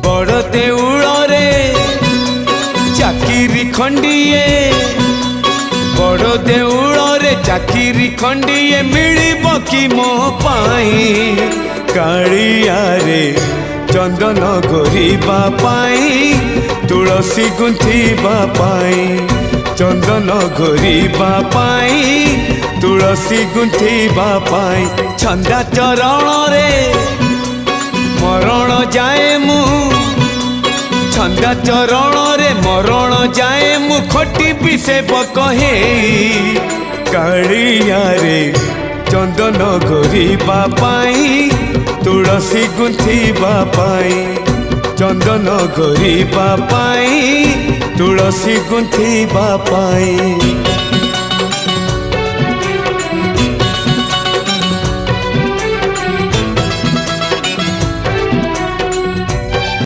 बड़ देउल रे चाकिरी खंडिए बड़ देउल रे चाकिरी खंडिए मिलिब कि मो पाई कालिया रे चंदन घोरिबा पाई तुलसी गुंथिबा पाई चंदन घोरिबा पाई तुलसी गुंथिबा पाई छंदा चरण रे मरण जाए मु छंदा चरण रे मरण जाए मु खटिबी सेवक हे कालिया रे चंदन घोरिबा पाई तुलसी गुंथिबा पाई चंदन घोरिबा पाई तुलसी गुंथिबा पाई।